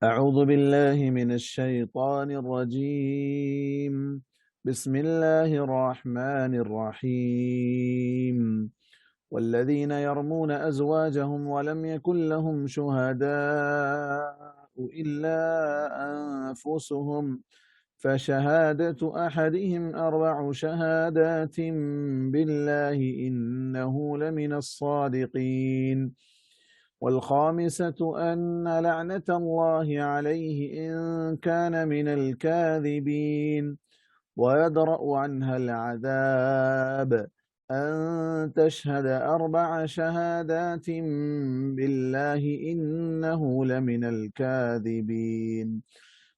أعوذ بالله من الشيطان الرجيم. بسم الله الرحمن الرحيم. والذين يرمون أزواجهم ولم يكن لهم شهداء إلا أنفسهم فشهادة أحدهم 4 شهادات بالله إنه لمن الصادقين. والخامسة أن لعنة الله عليه إن كان من الكاذبين ويدرأ عنها العذاب أن تشهد 4 شهادات بالله إنه لمن الكاذبين.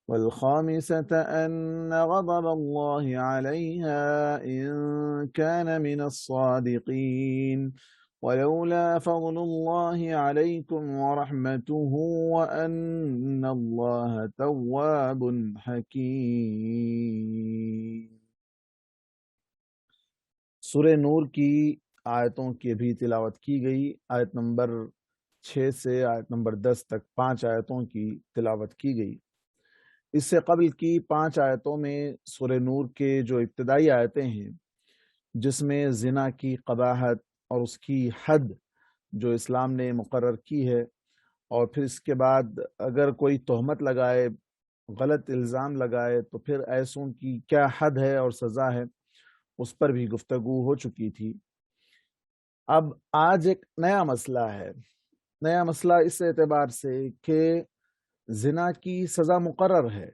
والخامسة أن غضب الله عليها إن كان من الصادقين ولولا فضل الله عليكم ورحمته وأن الله تواب حکیم۔ سورہ نور کی آیتوں کی بھی تلاوت کی گئی۔ آیت نمبر 6 سے آیت نمبر 10 تک 5 آیتوں کی تلاوت کی گئی۔ اس سے قبل کی 5 آیتوں میں سورہ نور کے جو ابتدائی آیتیں ہیں جس میں زنا کی قباحت اور اس کی حد جو اسلام نے مقرر کی ہے، اور پھر اس کے بعد اگر کوئی تہمت لگائے، غلط الزام لگائے تو پھر ایسوں کی کیا حد ہے اور سزا ہے، اس پر بھی گفتگو ہو چکی تھی۔ اب آج ایک نیا مسئلہ ہے۔ نیا مسئلہ اس اعتبار سے کہ زنا کی سزا مقرر ہے،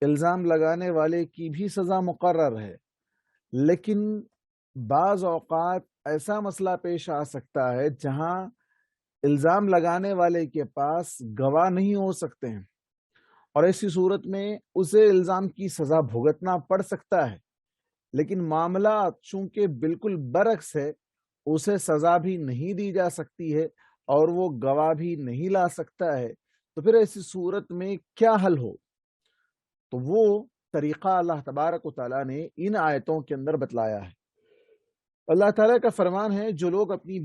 الزام لگانے والے کی بھی سزا مقرر ہے، لیکن بعض اوقات ایسا مسئلہ پیش آ سکتا ہے جہاں الزام لگانے والے کے پاس گواہ نہیں ہو سکتے ہیں، اور ایسی صورت میں اسے الزام کی سزا بھگتنا پڑ سکتا ہے، لیکن معاملہ چونکہ بالکل برعکس ہے، اسے سزا بھی نہیں دی جا سکتی ہے اور وہ گواہ بھی نہیں لا سکتا ہے، تو پھر ایسی صورت میں کیا حل ہو؟ تو وہ طریقہ اللہ تبارک و تعالیٰ نے ان آیتوں کے اندر بتلایا ہے۔ اللہ تعالیٰ کا فرمان ہے جو لوگ اپنی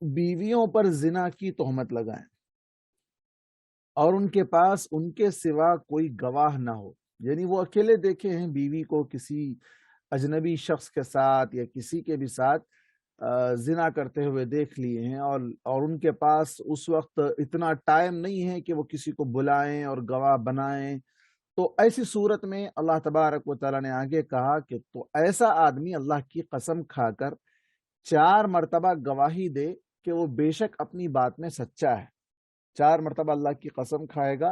بیویوں پر زنا کی تہمت لگائیں اور ان کے پاس ان کے سوا کوئی گواہ نہ ہو، یعنی وہ اکیلے دیکھے ہیں بیوی کو کسی اجنبی شخص کے ساتھ یا کسی کے بھی ساتھ زنا کرتے ہوئے دیکھ لیے ہیں، اور ان کے پاس اس وقت اتنا ٹائم نہیں ہے کہ وہ کسی کو بلائیں اور گواہ بنائیں، تو ایسی صورت میں اللہ تبارک و تعالیٰ نے آگے کہا کہ تو ایسا آدمی اللہ کی قسم کھا کر 4 مرتبہ گواہی دے کہ وہ بے شک اپنی بات میں سچا ہے۔ 4 مرتبہ اللہ کی قسم کھائے گا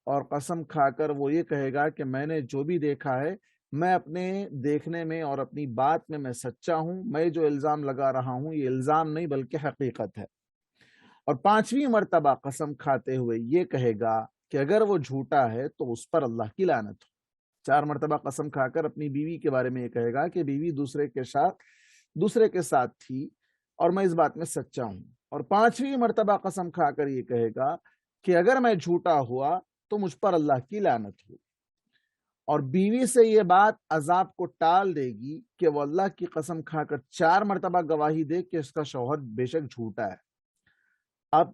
اور قسم کھا کر وہ یہ کہے گا کہ میں نے جو بھی دیکھا ہے، میں اپنے دیکھنے میں اور اپنی بات میں سچا ہوں، میں جو الزام لگا رہا ہوں یہ الزام نہیں بلکہ حقیقت ہے۔ اور 5ویں مرتبہ قسم کھاتے ہوئے یہ کہے گا کہ اگر وہ جھوٹا ہے تو اس پر اللہ کی لعنت ہو۔ 4 مرتبہ قسم کھا کر اپنی بیوی کے بارے میں یہ کہے گا کہ بیوی دوسرے کے ساتھ تھی اور میں اس بات میں سچا ہوں، اور 5ویں مرتبہ قسم کھا کر یہ کہے گا کہ اگر میں جھوٹا ہوا تو مجھ پر اللہ کی لعنت ہو، اور بیوی سے یہ بات عذاب کو ٹال دے گی کہ وہ اللہ کی قسم کھا کر 4 مرتبہ گواہی دے کہ اس کا شوہر بے شک جھوٹا ہے۔ اب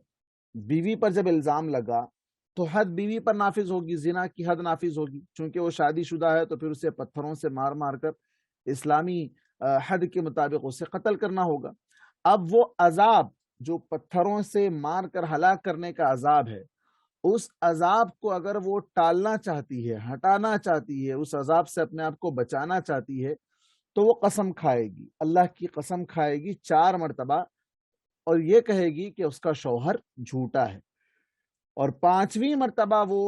بیوی پر جب الزام لگا تو حد بیوی پر نافذ ہوگی، زنا کی حد نافذ ہوگی، چونکہ وہ شادی شدہ ہے تو پھر اسے پتھروں سے مار مار کر اسلامی حد کے مطابق اسے قتل کرنا ہوگا۔ اب وہ عذاب جو پتھروں سے مار کر ہلاک کرنے کا عذاب ہے، اس عذاب کو اگر وہ ٹالنا چاہتی ہے، ہٹانا چاہتی ہے، اس عذاب سے اپنے آپ کو بچانا چاہتی ہے، تو وہ قسم کھائے گی، اللہ کی قسم کھائے گی 4 مرتبہ، اور یہ کہے گی کہ اس کا شوہر جھوٹا ہے، اور 5ویں مرتبہ وہ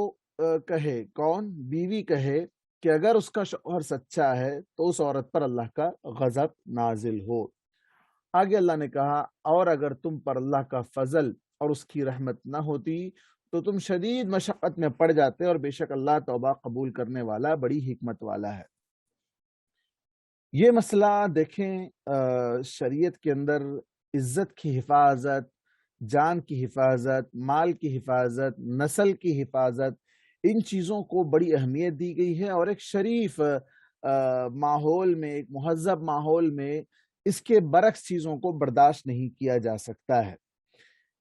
کہے، کون؟ بیوی کہے کہ اگر اس کا شوہر سچا ہے تو اس عورت پر اللہ کا غضب نازل ہو۔ آگے اللہ نے کہا اور اگر تم پر اللہ کا فضل اور اس کی رحمت نہ ہوتی تو تم شدید مشقت میں پڑ جاتے، اور بے شک اللہ توبہ قبول کرنے والا بڑی حکمت والا ہے۔ یہ مسئلہ دیکھیں، شریعت کے اندر عزت کی حفاظت، جان کی حفاظت، مال کی حفاظت، نسل کی حفاظت، ان چیزوں کو بڑی اہمیت دی گئی ہے، اور ایک شریف ماحول میں، ایک مہذب ماحول میں اس کے برعکس چیزوں کو برداشت نہیں کیا جا سکتا ہے۔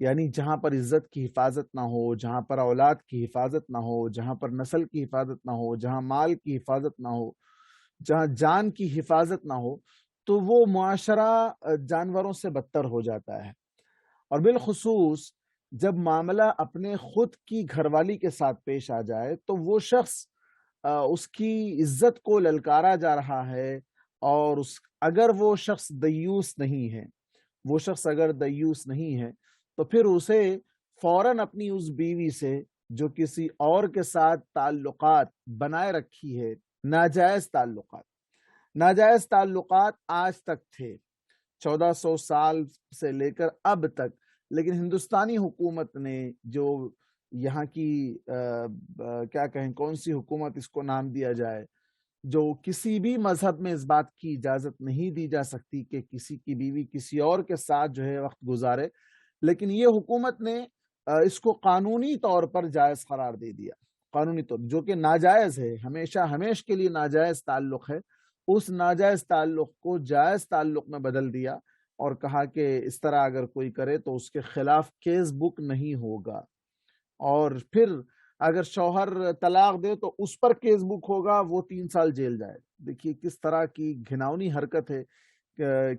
یعنی جہاں پر عزت کی حفاظت نہ ہو، جہاں پر اولاد کی حفاظت نہ ہو، جہاں پر نسل کی حفاظت نہ ہو، جہاں مال کی حفاظت نہ ہو، جہاں جان کی حفاظت نہ ہو، تو وہ معاشرہ جانوروں سے بدتر ہو جاتا ہے۔ اور بالخصوص جب معاملہ اپنے خود کی گھر والی کے ساتھ پیش آ جائے تو وہ شخص اس کی عزت کو للکارا جا رہا ہے، اور اگر وہ شخص دیوس نہیں ہے، وہ شخص اگر دیوس نہیں ہے تو پھر اسے فوراً اپنی اس بیوی سے جو کسی اور کے ساتھ تعلقات بنائے رکھی ہے، ناجائز تعلقات آج تک تھے، 1400 سال سے لے کر اب تک، لیکن ہندوستانی حکومت نے جو یہاں کی کیا کہیں، کون سی حکومت اس کو نام دیا جائے، جو کسی بھی مذہب میں اس بات کی اجازت نہیں دی جا سکتی کہ کسی کی بیوی کسی اور کے ساتھ جو ہے وقت گزارے، لیکن یہ حکومت نے اس کو قانونی طور پر جائز قرار دے دیا، قانونی طور جو کہ ناجائز ہے، ہمیشہ کے لیے ناجائز تعلق ہے، اس ناجائز تعلق کو جائز تعلق میں بدل دیا اور کہا کہ اس طرح اگر کوئی کرے تو اس کے خلاف کیس بک نہیں ہوگا، اور پھر اگر شوہر طلاق دے تو اس پر کیس بک ہوگا، وہ 3 سال جیل جائے۔ دیکھیے کس طرح کی گھناؤنی حرکت ہے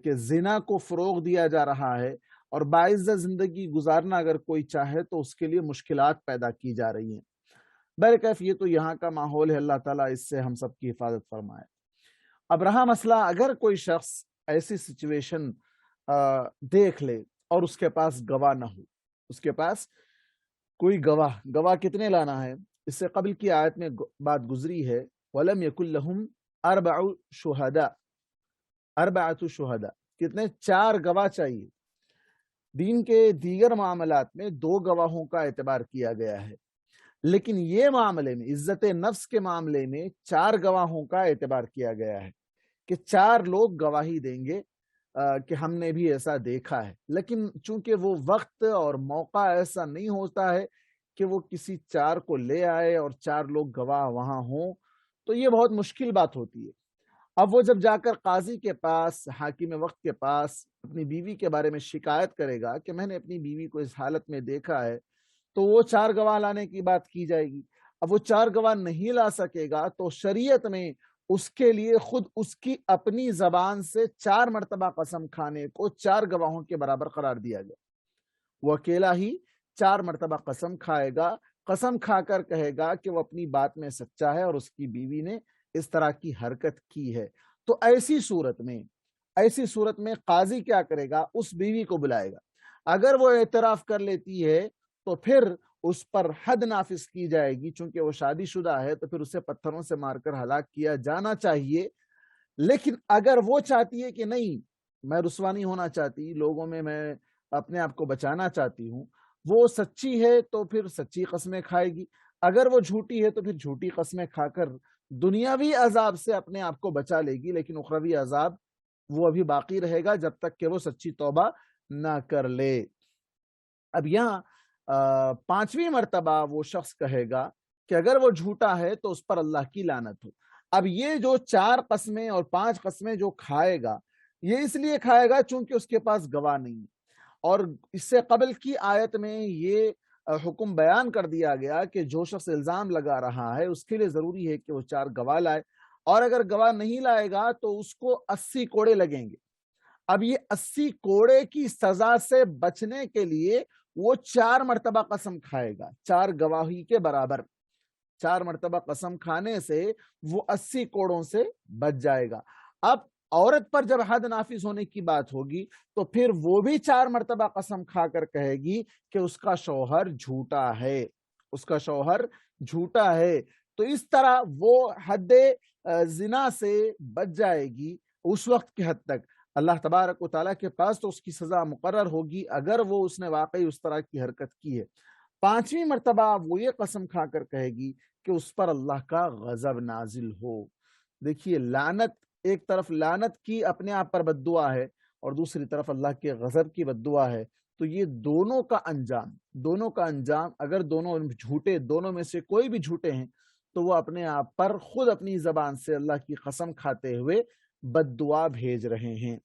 کہ زنا کو فروغ دیا جا رہا ہے، اور باعزت زندگی گزارنا اگر کوئی چاہے تو اس کے لیے مشکلات پیدا کی جا رہی ہیں۔ بہرکیف یہ تو یہاں کا ماحول ہے، اللہ تعالیٰ اس سے ہم سب کی حفاظت فرمائے۔ اب رہا مسئلہ، اگر کوئی شخص ایسی سچویشن دیکھ لے اور اس کے پاس گواہ نہ ہو، اس کے پاس کوئی گواہ کتنے لانا ہے؟ اس سے قبل کی آیت میں بات گزری ہے، وَلَمْ يَكُنْ لَهُمْ أَرْبَعَةُ شُهَدَاء، کتنے؟ 4 گواہ چاہیے۔ دین کے دیگر معاملات میں 2 گواہوں کا اعتبار کیا گیا ہے، لیکن یہ معاملے میں، عزت نفس کے معاملے میں 4 گواہوں کا اعتبار کیا گیا ہے کہ 4 لوگ گواہی دیں گے کہ ہم نے بھی ایسا دیکھا ہے، لیکن چونکہ وہ وقت اور موقع ایسا نہیں ہوتا ہے کہ وہ کسی 4 کو لے آئے اور 4 لوگ گواہ وہاں ہوں، تو یہ بہت مشکل بات ہوتی ہے۔ اب وہ جب جا کر قاضی کے پاس، حاکم وقت کے پاس اپنی بیوی کے بارے میں شکایت کرے گا کہ میں نے اپنی بیوی کو اس حالت میں دیکھا ہے، تو وہ 4 گواہ لانے کی بات کی جائے گی۔ اب وہ 4 گواہ نہیں لا سکے گا تو شریعت میں اس کے لیے خود اس کی اپنی زبان سے 4 مرتبہ قسم کھانے کو 4 گواہوں کے برابر قرار دیا گیا۔ وہ اکیلا ہی 4 مرتبہ قسم کھائے گا، قسم کھا کر کہے گا کہ وہ اپنی بات میں سچا ہے اور اس کی بیوی نے اس طرح کی حرکت کی ہے۔ تو ایسی صورت میں قاضی کیا کرے گا؟ اس بیوی کو بلائے گا، اگر وہ اعتراف کر لیتی ہے تو پھر اس پر حد نافذ کی جائے گی، چونکہ وہ شادی شدہ ہے تو پھر اسے پتھروں سے مار کر ہلاک کیا جانا چاہیے۔ لیکن اگر وہ چاہتی ہے کہ نہیں، میں رسوا نہیں ہونا چاہتی، لوگوں میں اپنے آپ کو بچانا چاہتی ہوں، وہ سچی ہے تو پھر سچی قسمیں کھائے گی، اگر وہ جھوٹی ہے تو پھر جھوٹی قسمیں کھا کر دنیاوی عذاب سے اپنے آپ کو بچا لے گی، لیکن اخروی عذاب وہ ابھی باقی رہے گا جب تک کہ وہ سچی توبہ نہ کر لے۔ اب یہاں 5ویں مرتبہ وہ شخص کہے گا کہ اگر وہ جھوٹا ہے تو اس پر اللہ کی لعنت ہو۔ اب یہ جو 4 قسمیں اور 5 قسمیں جو کھائے گا، یہ اس لیے کھائے گا چونکہ اس کے پاس گواہ نہیں ہے، اور اس سے قبل کی آیت میں یہ حکم بیان کر دیا گیا کہ جو شخص الزام لگا رہا ہے اس کے لیے ضروری ہے کہ وہ 4 گواہ لائے، اور اگر گواہ نہیں لائے گا تو اس کو 80 کوڑے لگیں گے۔ اب یہ 80 کوڑے کی سزا سے بچنے کے لیے وہ 4 مرتبہ قسم کھائے گا، 4 گواہی کے برابر 4 مرتبہ قسم کھانے سے وہ 80 کوڑوں سے بچ جائے گا۔ اب عورت پر جب حد نافذ ہونے کی بات ہوگی تو پھر وہ بھی 4 مرتبہ قسم کھا کر کہے گی کہ اس کا شوہر جھوٹا ہے، اس کا شوہر جھوٹا ہے، تو اس طرح وہ حد زنا سے بچ جائے گی اس وقت کی حد تک۔ اللہ تبارک و تعالیٰ کے پاس تو اس کی سزا مقرر ہوگی اگر وہ اس نے واقعی اس طرح کی حرکت کی ہے۔ 5ویں مرتبہ وہ یہ قسم کھا کر کہے گی کہ اس پر اللہ کا غضب نازل ہو۔ دیکھیے لعنت، ایک طرف لعنت کی اپنے آپ پر بد دعا ہے اور دوسری طرف اللہ کے غضب کی بد دعا ہے، تو یہ دونوں کا انجام اگر دونوں جھوٹے، دونوں میں سے کوئی بھی جھوٹے ہیں تو وہ اپنے آپ پر خود اپنی زبان سے اللہ کی قسم کھاتے ہوئے بد دعا بھیج رہے ہیں۔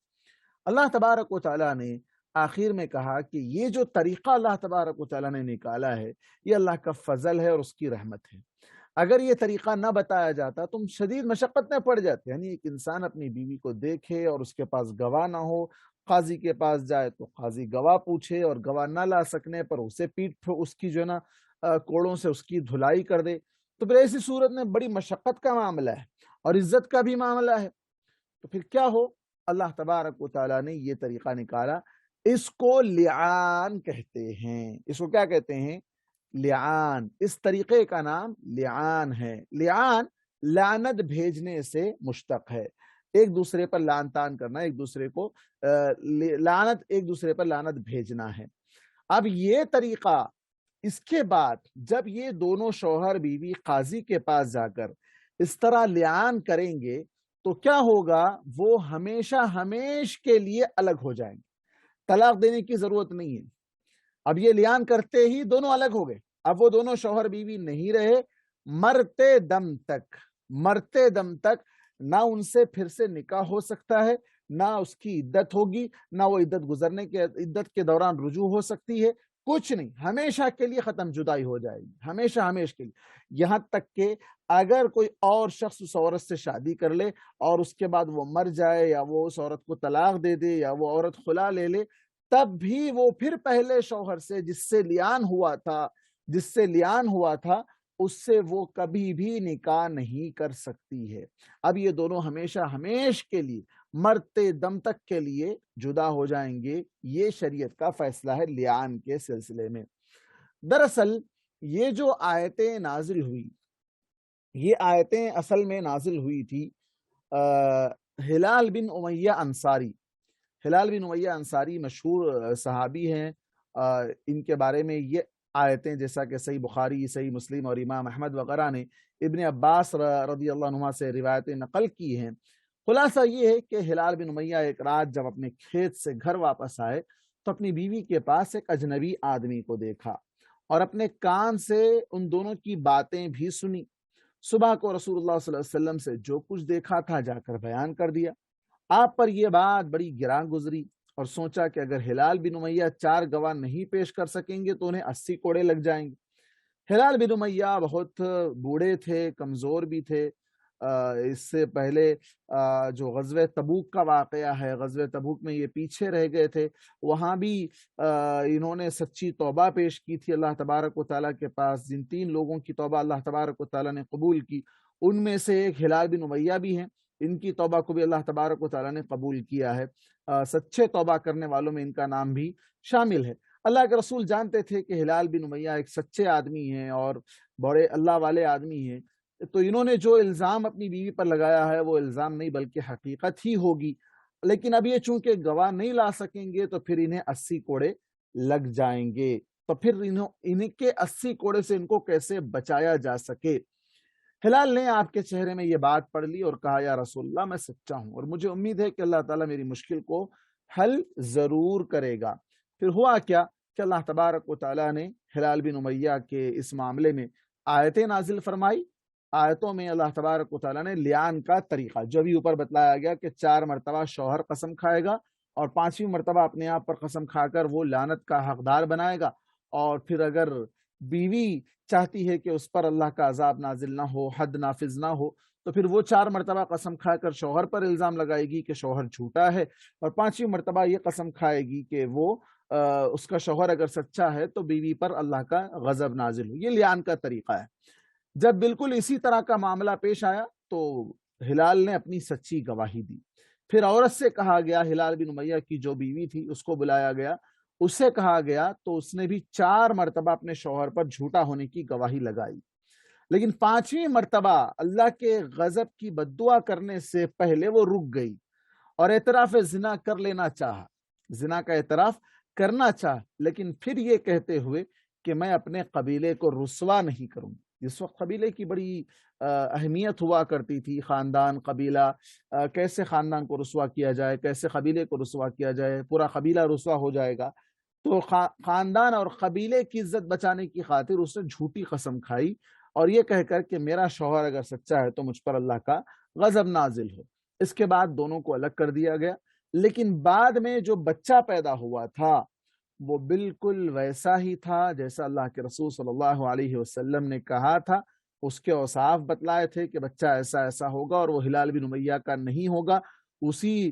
اللہ تبارک و تعالیٰ نے آخر میں کہا کہ یہ جو طریقہ اللہ تبارک و تعالیٰ نے نکالا ہے یہ اللہ کا فضل ہے اور اس کی رحمت ہے۔ اگر یہ طریقہ نہ بتایا جاتا تم شدید مشقت میں پڑ جاتے، یعنی ایک انسان اپنی بیوی کو دیکھے اور اس کے پاس گواہ نہ ہو، قاضی کے پاس جائے تو قاضی گواہ پوچھے اور گواہ نہ لا سکنے پر اسے پیٹ اس کی جو ہے نا کوڑوں سے اس کی دھلائی کر دے، تو پھر ایسی صورت میں بڑی مشقت کا معاملہ ہے اور عزت کا بھی معاملہ ہے، تو پھر کیا ہو؟ اللہ تبارک و تعالیٰ نے یہ طریقہ نکالا، اس کو لعان کہتے ہیں۔ اس کو کیا کہتے ہیں؟ لعان۔ اس طریقے کا نام لعان ہے۔ لعان لعنت بھیجنے سے مشتق ہے، ایک دوسرے پر لعن طعن کرنا، ایک دوسرے کو لعنت، ایک دوسرے پر لعنت بھیجنا ہے۔ اب یہ طریقہ اس کے بعد جب یہ دونوں شوہر بیوی قاضی کے پاس جا کر اس طرح لعان کریں گے تو کیا ہوگا؟ وہ ہمیشہ ہمیش کے لیے الگ ہو جائیں گے، طلاق دینے کی ضرورت نہیں ہے۔ اب یہ لعان کرتے ہی دونوں الگ ہو گئے، اب وہ دونوں شوہر بیوی نہیں رہے، مرتے دم تک، مرتے دم تک نہ ان سے پھر سے نکاح ہو سکتا ہے، نہ اس کی عدت ہوگی، نہ وہ عدت کے دوران رجوع ہو سکتی ہے، کچھ نہیں، ہمیشہ کے لیے ختم، جدائی ہو جائے گی، ہمیشہ ہمیش کے لیے۔ یہاں تک کہ اگر کوئی اور شخص اس عورت سے شادی کر لے اور اس کے بعد وہ مر جائے یا وہ اس عورت کو طلاق دے دے یا وہ عورت خلا لے لے، تب بھی وہ پھر پہلے شوہر سے جس سے لعان ہوا تھا اس سے وہ کبھی بھی نکاح نہیں کر سکتی ہے۔ اب یہ دونوں ہمیشہ ہمیش کے لیے، مرتے دم تک کے لیے جدا ہو جائیں گے۔ یہ شریعت کا فیصلہ ہے لعان کے سلسلے میں۔ دراصل یہ جو آیتیں نازل ہوئی، یہ آیتیں اصل میں نازل ہوئی تھی ہلال بن امیہ انصاری۔ ہلال بن امیہ انصاری مشہور صحابی ہیں، ان کے بارے میں یہ آیتیں جیسا کہ صحیح بخاری، صحیح مسلم اور امام احمد وغیرہ نے ابن عباس رضی اللہ عنہما سے روایتیں نقل کی ہیں۔ خلاصہ یہ ہے کہ ہلال بن امیہ ایک رات جب اپنے کھیت سے گھر واپس آئے تو اپنی بیوی کے پاس ایک اجنبی آدمی کو دیکھا اور اپنے کان سے ان دونوں کی باتیں بھی سنی۔ صبح کو رسول اللہ صلی اللہ علیہ وسلم سے جو کچھ دیکھا تھا جا کر بیان کر دیا۔ آپ پر یہ بات بڑی گراں گزری اور سوچا کہ اگر ہلال بن امیہ 4 گواہ نہیں پیش کر سکیں گے تو انہیں 80 کوڑے لگ جائیں گے۔ ہلال بن امیہ بہت بوڑھے تھے، کمزور بھی تھے۔ اس سے پہلے جو غزوہ تبوک کا واقعہ ہے، غزوہ تبوک میں یہ پیچھے رہ گئے تھے، وہاں بھی انہوں نے سچی توبہ پیش کی تھی اللہ تبارک و تعالیٰ کے پاس۔ جن 3 لوگوں کی توبہ اللہ تبارک و تعالیٰ نے قبول کی ان میں سے ایک ہلال بن امیہ بھی ہیں، ان کی توبہ کو بھی اللہ تبارک و تعالیٰ نے قبول کیا ہے۔ سچے توبہ کرنے والوں میں ان کا نام بھی شامل ہے۔ اللہ کے رسول جانتے تھے کہ ہلال بن امیہ ایک سچے آدمی ہیں اور بڑے اللہ والے آدمی ہیں، تو انہوں نے جو الزام اپنی بیوی پر لگایا ہے وہ الزام نہیں بلکہ حقیقت ہی ہوگی، لیکن اب یہ چونکہ گواہ نہیں لا سکیں گے تو پھر انہیں 80 کوڑے لگ جائیں گے، تو پھر انہیں کے 80 کوڑے سے ان کو کیسے بچایا جا سکے۔ ہلال نے آپ کے چہرے میں یہ بات پڑھ لی اور کہا یا رسول اللہ میں سچا ہوں اور مجھے امید ہے کہ اللہ تعالیٰ میری مشکل کو حل ضرور کرے گا۔ پھر ہوا کیا کہ اللہ تبارک و تعالیٰ نے ہلال بن امیہ کے اس معاملے میں آیتیں نازل فرمائی۔ آیتوں میں اللہ تبارک و تعالیٰ نے لعان کا طریقہ جو بھی اوپر بتلایا گیا کہ 4 مرتبہ شوہر قسم کھائے گا اور 5ویں مرتبہ اپنے آپ پر قسم کھا کر وہ لعنت کا حقدار بنائے گا، اور پھر اگر بیوی چاہتی ہے کہ اس پر اللہ کا عذاب نازل نہ ہو، حد نافذ نہ ہو، تو پھر وہ 4 مرتبہ قسم کھا کر شوہر پر الزام لگائے گی کہ شوہر جھوٹا ہے، اور 5ویں مرتبہ یہ قسم کھائے گی کہ وہ اس کا شوہر اگر سچا ہے تو بیوی پر اللہ کا غضب نازل ہو۔ یہ لعان کا طریقہ ہے۔ جب بالکل اسی طرح کا معاملہ پیش آیا تو ہلال نے اپنی سچی گواہی دی۔ پھر عورت سے کہا گیا، ہلال بن امیہ کی جو بیوی تھی اس کو بلایا گیا، اس سے کہا گیا تو اس نے بھی 4 مرتبہ اپنے شوہر پر جھوٹا ہونے کی گواہی لگائی، لیکن 5ویں مرتبہ اللہ کے غضب کی بد دعا کرنے سے پہلے وہ رک گئی اور اعتراف زنا کر لینا چاہا، زنا کا اعتراف کرنا چاہا، لیکن پھر یہ کہتے ہوئے کہ میں اپنے قبیلے کو رسوا نہیں کروں۔ اس وقت قبیلے کی بڑی اہمیت ہوا کرتی تھی، خاندان، قبیلہ، کیسے خاندان کو رسوا کیا جائے، کیسے قبیلے کو رسوا کیا جائے، پورا قبیلہ رسوا ہو جائے گا۔ تو خاندان اور قبیلے کی عزت بچانے کی خاطر اس نے جھوٹی قسم کھائی اور یہ کہہ کر کہ میرا شوہر اگر سچا ہے تو مجھ پر اللہ کا غضب نازل ہو۔ اس کے بعد دونوں کو الگ کر دیا گیا، لیکن بعد میں جو بچہ پیدا ہوا تھا وہ بالکل ویسا ہی تھا جیسا اللہ کے رسول صلی اللہ علیہ وسلم نے کہا تھا. اس کے اوصاف بتلائے تھے کہ بچہ ایسا ایسا ہوگا اور وہ ہلال بن امیہ کا نہیں ہوگا، اسی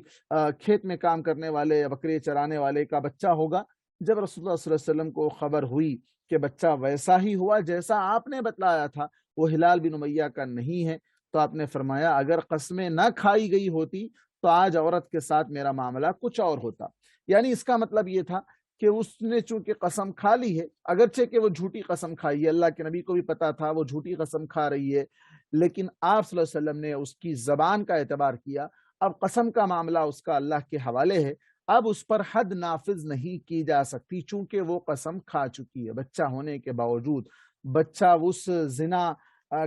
کھیت میں کام کرنے والے بکری چرانے والے کا بچہ ہوگا. جب رسول اللہ صلی اللہ علیہ وسلم کو خبر ہوئی کہ بچہ ویسا ہی ہوا جیسا آپ نے بتلایا تھا، وہ ہلال بن امیہ کا نہیں ہے، تو آپ نے فرمایا اگر قسمیں نہ کھائی گئی ہوتی تو آج عورت کے ساتھ میرا معاملہ کچھ اور ہوتا. یعنی اس کا مطلب یہ تھا کہ اس نے چونکہ قسم کھا لی ہے، اگرچہ کہ وہ جھوٹی قسم کھائی ہے، اللہ کے نبی کو بھی پتا تھا وہ جھوٹی قسم کھا رہی ہے، لیکن آپ صلی اللہ علیہ وسلم نے اس کی زبان کا اعتبار کیا. اب قسم کا معاملہ اس کا اللہ کے حوالے ہے، اب اس پر حد نافذ نہیں کی جا سکتی چونکہ وہ قسم کھا چکی ہے. بچہ ہونے کے باوجود، بچہ اس زنا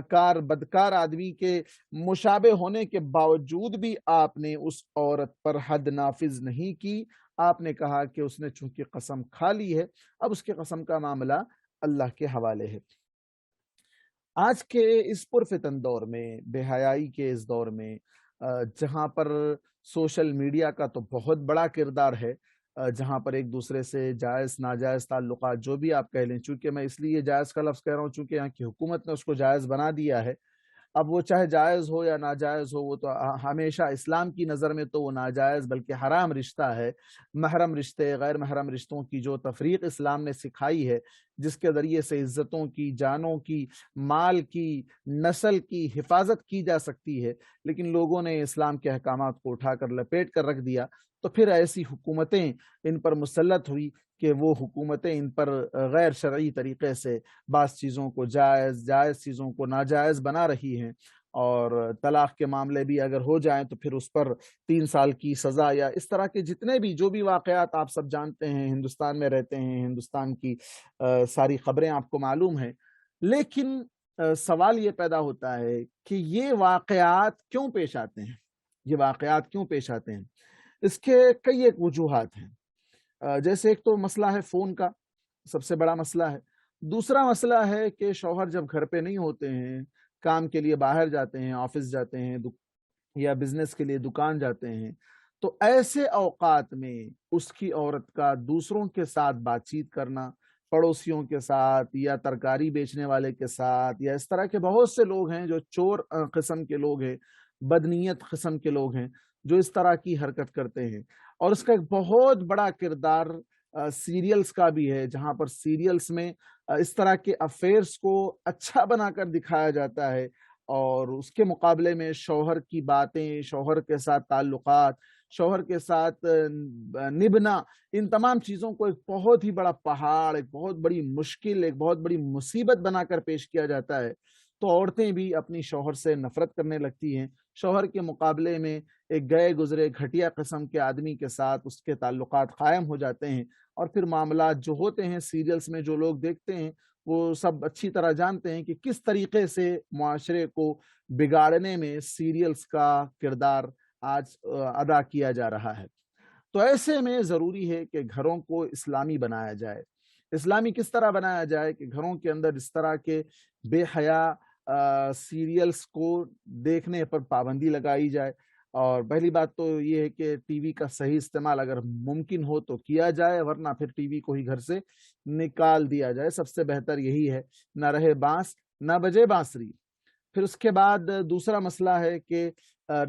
کار بدکار آدمی کے مشابہ ہونے کے باوجود بھی آپ نے اس عورت پر حد نافذ نہیں کی. آپ نے کہا کہ اس نے چونکہ قسم کھا لی ہے، اب اس کے قسم کا معاملہ اللہ کے حوالے ہے. آج کے اس پرفتن دور میں، بے حیائی کے اس دور میں، جہاں پر سوشل میڈیا کا تو بہت بڑا کردار ہے، جہاں پر ایک دوسرے سے جائز ناجائز تعلقات جو بھی آپ کہہ لیں، چونکہ میں اس لیے جائز کا لفظ کہہ رہا ہوں چونکہ یہاں کی حکومت نے اس کو جائز بنا دیا ہے. اب وہ چاہے جائز ہو یا ناجائز ہو، وہ تو ہمیشہ اسلام کی نظر میں تو وہ ناجائز بلکہ حرام رشتہ ہے. محرم رشتے، غیر محرم رشتوں کی جو تفریق اسلام نے سکھائی ہے، جس کے ذریعے سے عزتوں کی، جانوں کی، مال کی، نسل کی حفاظت کی جا سکتی ہے، لیکن لوگوں نے اسلام کے احکامات کو اٹھا کر لپیٹ کر رکھ دیا. تو پھر ایسی حکومتیں ان پر مسلط ہوئی کہ وہ حکومتیں ان پر غیر شرعی طریقے سے بعض چیزوں کو جائز، جائز چیزوں کو ناجائز بنا رہی ہیں. اور طلاق کے معاملے بھی اگر ہو جائیں تو پھر اس پر 3 سال کی سزا، یا اس طرح کے جتنے بھی جو بھی واقعات آپ سب جانتے ہیں، ہندوستان میں رہتے ہیں، ہندوستان کی ساری خبریں آپ کو معلوم ہیں. لیکن سوال یہ پیدا ہوتا ہے کہ یہ واقعات کیوں پیش آتے ہیں؟ یہ واقعات کیوں پیش آتے ہیں؟ اس کے کئی ایک وجوہات ہیں. جیسے ایک تو مسئلہ ہے فون کا، سب سے بڑا مسئلہ ہے. دوسرا مسئلہ ہے کہ شوہر جب گھر پہ نہیں ہوتے ہیں، کام کے لیے باہر جاتے ہیں، آفس جاتے ہیں، یا بزنس کے لیے دکان جاتے ہیں، تو ایسے اوقات میں اس کی عورت کا دوسروں کے ساتھ بات چیت کرنا، پڑوسیوں کے ساتھ یا ترکاری بیچنے والے کے ساتھ، یا اس طرح کے بہت سے لوگ ہیں جو چور قسم کے لوگ ہیں، بدنیت قسم کے لوگ ہیں جو اس طرح کی حرکت کرتے ہیں. اور اس کا ایک بہت بڑا کردار سیریلز کا بھی ہے، جہاں پر سیریلز میں اس طرح کے افیئرز کو اچھا بنا کر دکھایا جاتا ہے، اور اس کے مقابلے میں شوہر کی باتیں، شوہر کے ساتھ تعلقات، شوہر کے ساتھ نبھنا، ان تمام چیزوں کو ایک بہت ہی بڑا پہاڑ، ایک بہت بڑی مشکل، ایک بہت بڑی مصیبت بنا کر پیش کیا جاتا ہے. تو عورتیں بھی اپنی شوہر سے نفرت کرنے لگتی ہیں. شوہر کے مقابلے میں ایک گئے گزرے گھٹیا قسم کے آدمی کے ساتھ اس کے تعلقات قائم ہو جاتے ہیں. اور پھر معاملات جو ہوتے ہیں سیریلز میں، جو لوگ دیکھتے ہیں وہ سب اچھی طرح جانتے ہیں کہ کس طریقے سے معاشرے کو بگاڑنے میں سیریلز کا کردار آج ادا کیا جا رہا ہے. تو ایسے میں ضروری ہے کہ گھروں کو اسلامی بنایا جائے. اسلامی کس طرح بنایا جائے کہ گھروں کے اندر اس طرح کے بے حیا سیریلز کو دیکھنے پر پابندی لگائی جائے. اور پہلی بات تو یہ ہے کہ ٹی وی کا صحیح استعمال اگر ممکن ہو تو کیا جائے، ورنہ پھر ٹی وی کو ہی گھر سے نکال دیا جائے. سب سے بہتر یہی ہے، نہ رہے بانس نہ بجے بانسری. پھر اس کے بعد دوسرا مسئلہ ہے کہ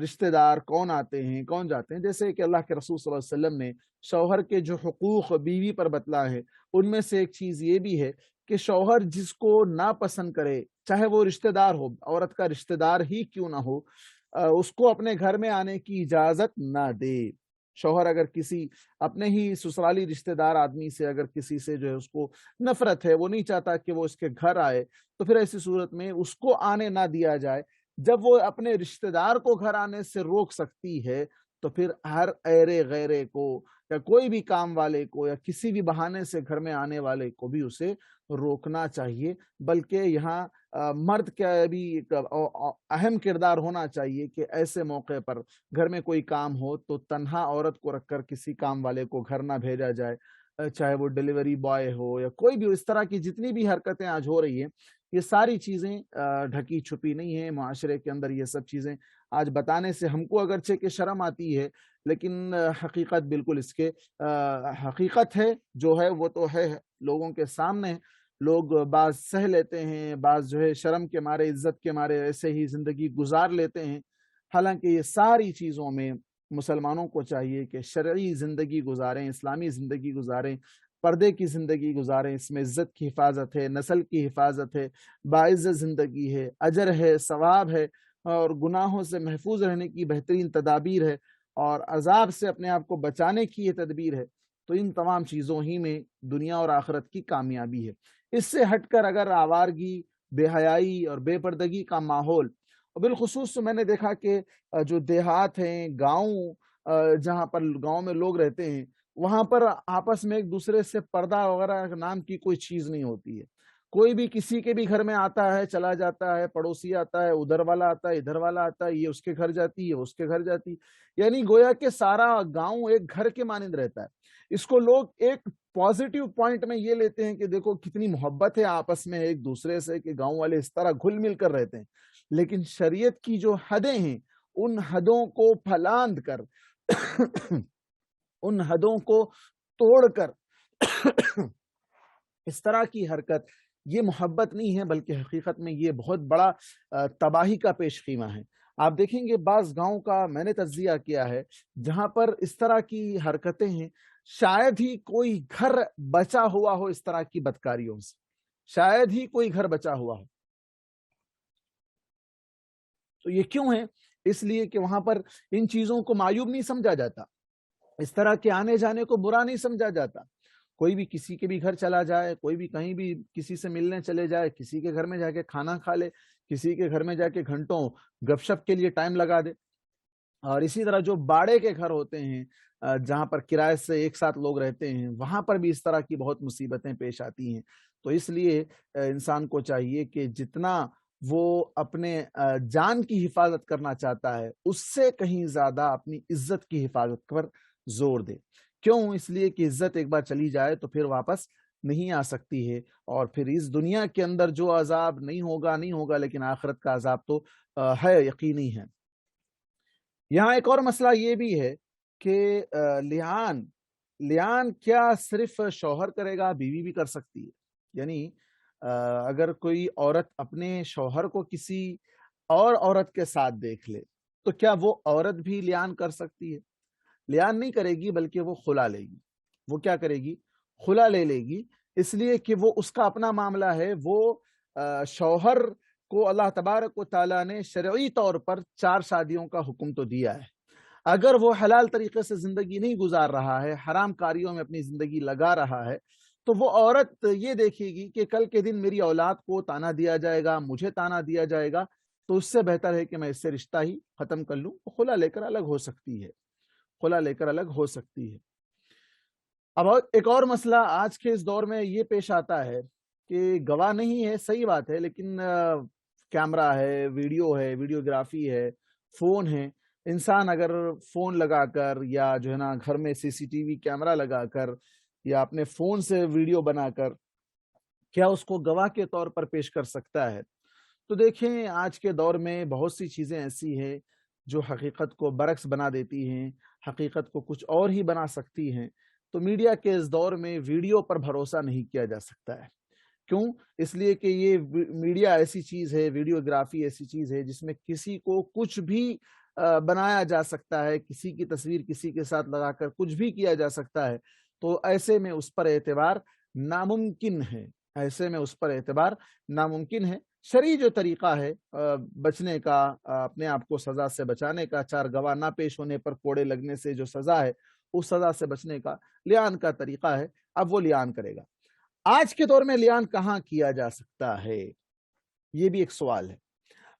رشتہ دار کون آتے ہیں کون جاتے ہیں. جیسے کہ اللہ کے رسول صلی اللہ علیہ وسلم نے شوہر کے جو حقوق بیوی پر بتلا ہے، ان میں سے ایک چیز یہ بھی ہے کہ شوہر جس کو ناپسند کرے، چاہے وہ رشتہ دار ہو، عورت کا رشتہ دار ہی کیوں نہ ہو، اس کو اپنے گھر میں آنے کی اجازت نہ دے. شوہر اگر کسی اپنے ہی سسرالی رشتہ دار آدمی سے اگر کسی سے جو ہے اس کو نفرت ہے، وہ نہیں چاہتا کہ وہ اس کے گھر آئے، تو پھر ایسی صورت میں اس کو آنے نہ دیا جائے. جب وہ اپنے رشتہ دار کو گھر آنے سے روک سکتی ہے تو پھر ہر ایرے غیرے کو یا کوئی بھی کام والے کو یا کسی بھی بہانے سے گھر میں آنے والے کو بھی اسے روکنا چاہیے. بلکہ یہاں مرد کا بھی ایک اہم کردار ہونا چاہیے کہ ایسے موقع پر گھر میں کوئی کام ہو تو تنہا عورت کو رکھ کر کسی کام والے کو گھر نہ بھیجا جائے، چاہے وہ ڈیلیوری بوائے ہو یا کوئی بھی. اس طرح کی جتنی بھی حرکتیں آج ہو رہی ہیں، یہ ساری چیزیں ڈھکی چھپی نہیں ہیں. معاشرے کے اندر یہ سب چیزیں آج بتانے سے ہم کو اگرچہ کہ شرم آتی ہے، لیکن حقیقت بالکل اس کے حقیقت ہے جو ہے وہ تو ہے لوگوں کے سامنے. لوگ بعض سہ لیتے ہیں، بعض جو ہے شرم کے مارے، عزت کے مارے ایسے ہی زندگی گزار لیتے ہیں. حالانکہ یہ ساری چیزوں میں مسلمانوں کو چاہیے کہ شرعی زندگی گزاریں، اسلامی زندگی گزاریں، پردے کی زندگی گزاریں. اس میں عزت کی حفاظت ہے، نسل کی حفاظت ہے، باعزت زندگی ہے، اجر ہے، ثواب ہے، اور گناہوں سے محفوظ رہنے کی بہترین تدابیر ہے، اور عذاب سے اپنے آپ کو بچانے کی یہ تدبیر ہے. تو ان تمام چیزوں ہی میں دنیا اور آخرت کی کامیابی ہے. اس سے ہٹ کر اگر آوارگی، بے حیائی اور بے پردگی کا ماحول، اور بالخصوص میں نے دیکھا کہ جو دیہات ہیں، گاؤں، جہاں پر گاؤں میں لوگ رہتے ہیں، وہاں پر آپس میں ایک دوسرے سے پردہ وغیرہ نام کی کوئی چیز نہیں ہوتی ہے. کوئی بھی کسی کے بھی گھر میں آتا ہے، چلا جاتا ہے، پڑوسی آتا ہے، ادھر والا آتا ہے، ادھر والا آتا ہے، یہ اس کے گھر جاتی ہے، اس کے گھر جاتی، یعنی گویا کہ سارا گاؤں ایک گھر کے مانند رہتا ہے. اس کو لوگ ایک پازیٹیو پوائنٹ میں یہ لیتے ہیں کہ دیکھو کتنی محبت ہے آپس میں ایک دوسرے سے، کہ گاؤں والے اس طرح گھل مل کر رہتے ہیں. لیکن شریعت کی جو حدیں ہیں، ان حدوں کو پھلاند کر ان حدوں کو توڑ کر اس طرح کی حرکت، یہ محبت نہیں ہے، بلکہ حقیقت میں یہ بہت بڑا تباہی کا پیش خیمہ ہے. آپ دیکھیں گے بعض گاؤں کا میں نے تجزیہ کیا ہے جہاں پر اس طرح کی حرکتیں ہیں، شاید ہی کوئی گھر بچا ہوا ہو اس طرح کی بدکاریوں سے، شاید ہی کوئی گھر بچا ہوا ہو. تو یہ کیوں ہے؟ اس لیے کہ وہاں پر ان چیزوں کو معیوب نہیں سمجھا جاتا، اس طرح کے آنے جانے کو برا نہیں سمجھا جاتا. کوئی بھی کسی کے بھی گھر چلا جائے، کوئی بھی کہیں بھی کسی سے ملنے چلے جائے، کسی کے گھر میں جا کے کھانا کھا لے، کسی کے گھر میں جا کے گھنٹوں گپ شپ کے لیے ٹائم لگا دے. اور اسی طرح جو باڑے کے گھر ہوتے ہیں، جہاں پر کرائے سے ایک ساتھ لوگ رہتے ہیں، وہاں پر بھی اس طرح کی بہت مصیبتیں پیش آتی ہیں. تو اس لیے انسان کو چاہیے کہ جتنا وہ اپنے جان کی حفاظت کرنا چاہتا ہے، اس سے کہیں زیادہ اپنی عزت کی حفاظت پر زور دے. کیوں؟ اس لیے کہ عزت ایک بار چلی جائے تو پھر واپس نہیں آ سکتی ہے، اور پھر اس دنیا کے اندر جو عذاب نہیں ہوگا، لیکن آخرت کا عذاب تو ہے، یقینی ہے. یہاں ایک اور مسئلہ یہ بھی ہے کہ لیان کیا صرف شوہر کرے گا؟ بیوی بھی کر سکتی ہے. یعنی اگر کوئی عورت اپنے شوہر کو کسی اور عورت کے ساتھ دیکھ لے تو کیا وہ عورت بھی لیان کر سکتی ہے؟ لیان نہیں کرے گی، بلکہ وہ خلا لے گی. وہ کیا کرے گی؟ خلا لے گی، اس لیے کہ وہ اس کا اپنا معاملہ ہے. وہ شوہر کو اللہ تبارک و تعالیٰ نے شرعی طور پر 4 شادیوں کا حکم تو دیا ہے. اگر وہ حلال طریقے سے زندگی نہیں گزار رہا ہے، حرام کاریوں میں اپنی زندگی لگا رہا ہے، تو وہ عورت یہ دیکھے گی کہ کل کے دن میری اولاد کو تانا دیا جائے گا، مجھے تانا دیا جائے گا، تو اس سے بہتر ہے کہ میں اس سے رشتہ ہی ختم کر لوں. وہ خلا لے کر الگ ہو سکتی ہے، خلا لے کر الگ ہو سکتی ہے. اب ایک اور مسئلہ آج کے اس دور میں یہ پیش آتا ہے کہ گواہ نہیں ہے، صحیح بات ہے، لیکن کیمرہ ہے، ویڈیوگرافی ہے، فون ہے. انسان اگر فون لگا کر یا جو ہے نا گھر میں CCTV کیمرہ لگا کر یا اپنے فون سے ویڈیو بنا کر کیا اس کو گواہ کے طور پر پیش کر سکتا ہے؟ تو دیکھیں آج کے دور میں بہت سی چیزیں ایسی ہیں جو حقیقت کو برعکس بنا دیتی ہیں، حقیقت کو کچھ اور ہی بنا سکتی ہیں. تو میڈیا کے اس دور میں ویڈیو پر بھروسہ نہیں کیا جا سکتا ہے. کیوں؟ اس لیے کہ یہ میڈیا ایسی چیز ہے، ویڈیوگرافی ایسی چیز ہے جس میں کسی کو کچھ بھی بنایا جا سکتا ہے، کسی کی تصویر کسی کے ساتھ لگا کر کچھ بھی کیا جا سکتا ہے. تو ایسے میں اس پر اعتبار ناممکن ہے، ایسے میں اس پر اعتبار ناممکن ہے. شرعی جو طریقہ ہے بچنے کا، اپنے آپ کو سزا سے بچانے کا، 4 گواہ نہ پیش ہونے پر کوڑے لگنے سے جو سزا ہے، اس سزا سے بچنے کا لیان کا طریقہ ہے. اب وہ لیان کرے گا. آج کے دور میں لیان کہاں کیا جا سکتا ہے؟ یہ بھی ایک سوال ہے.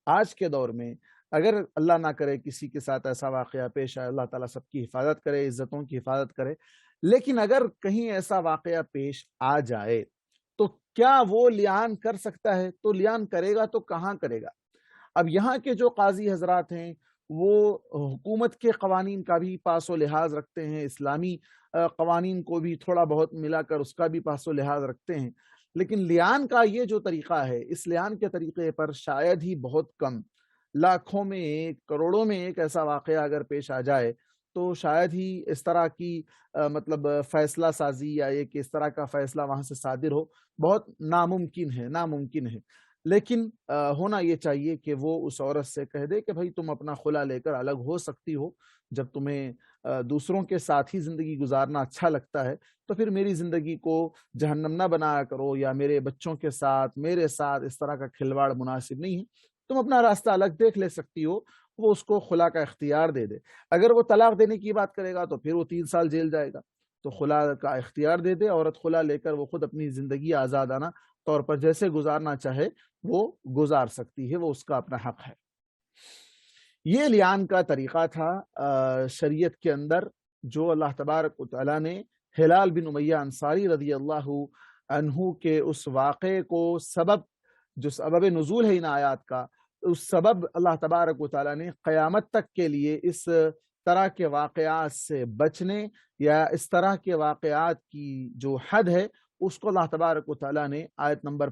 آج کے دور میں اگر اللہ نہ کرے کسی کے ساتھ ایسا واقعہ پیش آئے، اللہ تعالیٰ سب کی حفاظت کرے، عزتوں کی حفاظت کرے، لیکن اگر کہیں ایسا واقعہ پیش آ جائے تو کیا وہ لیان کر سکتا ہے؟ تو لیان کرے گا تو کہاں کرے گا؟ اب یہاں کے جو قاضی حضرات ہیں وہ حکومت کے قوانین کا بھی پاس و لحاظ رکھتے ہیں، اسلامی قوانین کو بھی تھوڑا بہت ملا کر اس کا بھی پاس و لحاظ رکھتے ہیں. لیکن لیان کا یہ جو طریقہ ہے، اس لیان کے طریقے پر شاید ہی بہت کم، لاکھوں میں ایک، کروڑوں میں ایک ایسا واقعہ اگر پیش آ جائے تو شاید ہی اس طرح کی مطلب فیصلہ سازی یا ایک اس طرح کا فیصلہ وہاں سے صادر ہو، بہت ناممکن ہے۔ لیکن ہونا یہ چاہیے کہ وہ اس عورت سے کہہ دے کہ بھائی تم اپنا خلا لے کر الگ ہو سکتی ہو، جب تمہیں دوسروں کے ساتھ ہی زندگی گزارنا اچھا لگتا ہے تو پھر میری زندگی کو جہنم نہ بنایا کرو، یا میرے بچوں کے ساتھ میرے ساتھ اس طرح کا کھلواڑ مناسب نہیں ہے، تم اپنا راستہ الگ دیکھ لے سکتی ہو۔ وہ اس کو خلا کا اختیار دے دے۔ اگر وہ طلاق دینے کی بات کرے گا تو پھر وہ 3 سال جیل جائے گا، تو خلا کا اختیار دے دے، عورت خلا لے کر وہ خود اپنی زندگی آزادانہ طور پر جیسے گزارنا چاہے وہ گزار سکتی ہے، وہ اس کا اپنا حق ہے۔ یہ لیان کا طریقہ تھا شریعت کے اندر، جو اللہ تبارک و تعالیٰ نے ہلال بن امیہ انصاری رضی اللہ عنہ کے اس واقعے کو جو سبب نزول ہے ان آیات کا، اس سبب اللہ تبارک و تعالیٰ نے قیامت تک کے لیے اس طرح کے واقعات سے بچنے یا اس طرح کے واقعات کی جو حد ہے اس کو اللہ تبارک و تعالیٰ نے آیت نمبر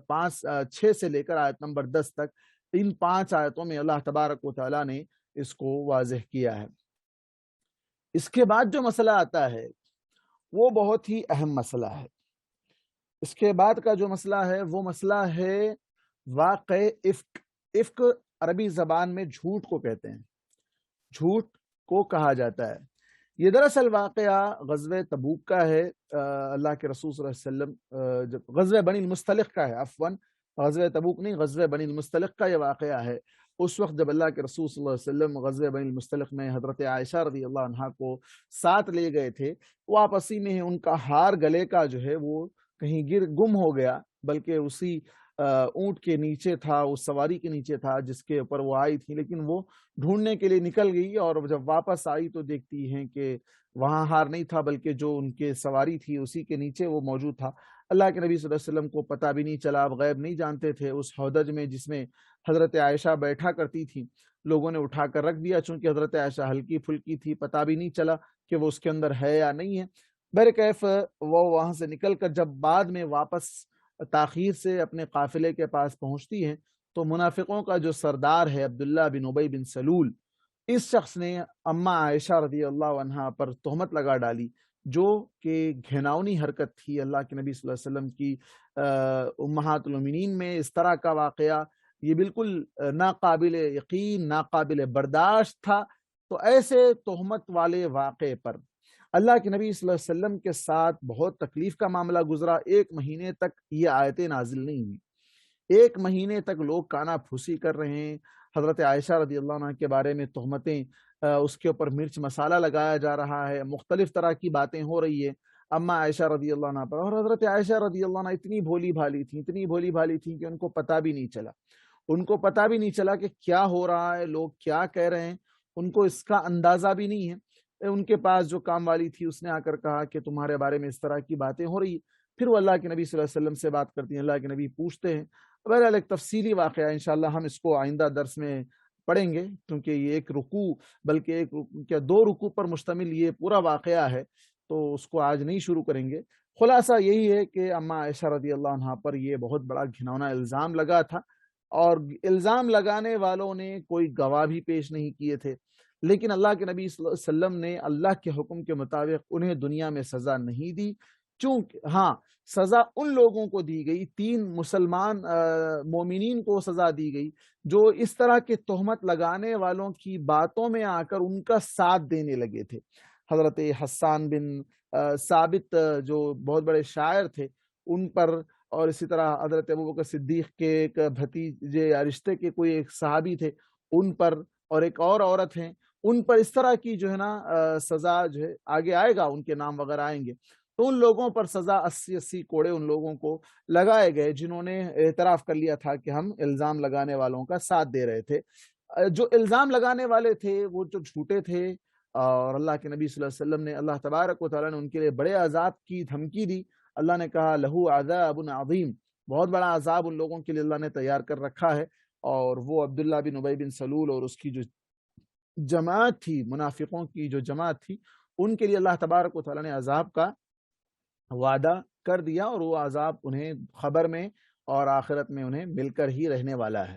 6 سے لے کر آیت نمبر 10 تک ان 5 آیتوں میں اللہ تبارک و تعالیٰ نے اس کو واضح کیا ہے۔ اس کے بعد جو مسئلہ آتا ہے وہ بہت ہی اہم مسئلہ ہے۔ اس کے بعد کا جو مسئلہ ہے وہ مسئلہ ہے واقع افک۔ افک عربی زبان میں جھوٹ کو کہتے ہیں، جھوٹ کو کہا جاتا ہے۔ یہ دراصل واقعہ غزوہ تبوک کا ہے۔ اللہ کے رسول صلی اللہ علیہ وسلم جب غزوہ بنی المصطلق کا ہے، عفواً غزوہ تبوک نہیں، غزوہ بنی المصطلق کا یہ واقعہ ہے۔ اس وقت جب اللہ کے رسول صلی اللہ علیہ وسلم غزوہ بنی المصطلق میں حضرت عائشہ رضی اللہ عنہا کو ساتھ لے گئے تھے، واپسی میں ان کا ہار گلے کا جو ہے وہ کہیں گم ہو گیا، بلکہ اسی اونٹ کے نیچے تھا، اس سواری کے نیچے تھا جس کے اوپر وہ آئی تھی، لیکن وہ ڈھونڈنے کے لیے نکل گئی، اور جب واپس آئی تو دیکھتی ہیں کہ وہاں ہار نہیں تھا، بلکہ جو ان کے سواری تھی اسی کے نیچے وہ موجود تھا۔ اللہ کے نبی صلی اللہ علیہ وسلم کو پتہ بھی نہیں چلا، اب غیب نہیں جانتے تھے۔ اس حودج میں جس میں حضرت عائشہ بیٹھا کرتی تھی، لوگوں نے اٹھا کر رکھ دیا، چونکہ حضرت عائشہ ہلکی پھلکی تھی، پتہ بھی نہیں چلا کہ وہ اس کے اندر ہے یا نہیں ہے۔ بہرکیف وہ وہاں سے نکل کر جب بعد میں واپس تاخیر سے اپنے قافلے کے پاس پہنچتی ہیں تو منافقوں کا جو سردار ہے عبداللہ بن ابی بن سلول، اس شخص نے اماں عائشہ رضی اللہ عنہا پر تہمت لگا ڈالی، جو کہ گھناؤنی حرکت تھی۔ اللہ کے نبی صلی اللہ علیہ وسلم کی امہات المومنین میں اس طرح کا واقعہ یہ بالکل ناقابل یقین، ناقابل برداشت تھا۔ تو ایسے تہمت والے واقعے پر اللہ کے نبی صلی اللہ علیہ وسلم کے ساتھ بہت تکلیف کا معاملہ گزرا۔ 1 مہینے تک یہ آیتیں نازل نہیں ہوئی، 1 مہینے تک لوگ کانا پھوسی کر رہے ہیں، حضرت عائشہ رضی اللہ عنہ کے بارے میں تہمتیں، اس کے اوپر مرچ مسالہ لگایا جا رہا ہے، مختلف طرح کی باتیں ہو رہی ہے اماں عائشہ رضی اللہ عنہ پر۔ اور حضرت عائشہ رضی اللہ عنہ اتنی بھولی بھالی تھیں کہ ان کو پتہ بھی نہیں چلا کہ کیا ہو رہا ہے، لوگ کیا کہہ رہے ہیں، ان کو اس کا اندازہ بھی نہیں ہے۔ ان کے پاس جو کام والی تھی اس نے آ کر کہا کہ تمہارے بارے میں اس طرح کی باتیں ہو رہی ہیں۔ پھر وہ اللہ کے نبی صلی اللہ علیہ وسلم سے بات کرتی ہیں، اللہ کے نبی پوچھتے ہیں۔ بہرحال ایک تفصیلی واقعہ ہے، انشاءاللہ ہم اس کو آئندہ درس میں پڑھیں گے، کیونکہ یہ ایک رکوع بلکہ 2 رکوع پر مشتمل یہ پورا واقعہ ہے، تو اس کو آج نہیں شروع کریں گے۔ خلاصہ یہی ہے کہ اماں عائشہ رضی اللہ عنہا پر یہ بہت بڑا گھناؤنا الزام لگا تھا، اور الزام لگانے والوں نے کوئی گواہ بھی پیش نہیں کیے تھے، لیکن اللہ کے نبی صلی اللہ علیہ وسلم نے اللہ کے حکم کے مطابق انہیں دنیا میں سزا نہیں دی، چونکہ ہاں سزا ان لوگوں کو دی گئی، 3 مسلمان مومنین کو سزا دی گئی جو اس طرح کے تہمت لگانے والوں کی باتوں میں آ کر ان کا ساتھ دینے لگے تھے۔ حضرت حسان بن ثابت جو بہت بڑے شاعر تھے ان پر، اور اسی طرح حضرت ابوبکر صدیق کے ایک بھتیجے یا رشتے کے کوئی ایک صحابی تھے ان پر، اور ایک اور عورت ہیں ان پر، اس طرح کی جو ہے نا سزا جو ہے آگے آئے گا، ان کے نام وغیرہ آئیں گے، تو ان لوگوں پر سزا 80 کوڑے ان لوگوں کو لگائے گئے جنہوں نے اعتراف کر لیا تھا کہ ہم الزام لگانے والوں کا ساتھ دے رہے تھے۔ جو الزام لگانے والے تھے وہ جو جھوٹے تھے، اور اللہ کے نبی صلی اللہ علیہ وسلم نے، اللہ تبارک و تعالیٰ نے ان کے لیے بڑے عذاب کی دھمکی دی۔ اللہ نے کہا لہو عذاب عظیم، بہت بڑا عذاب ان لوگوں کے لیے اللہ نے تیار کر رکھا ہے۔ اور وہ عبداللہ بن ابی بن سلول اور اس کی جو جماعت تھی، منافقوں کی جو جماعت تھی، ان کے لیے اللہ تبارک و تعالیٰ نے عذاب کا وعدہ کر دیا، اور وہ عذاب انہیں خبر میں اور آخرت میں انہیں مل کر ہی رہنے والا ہے۔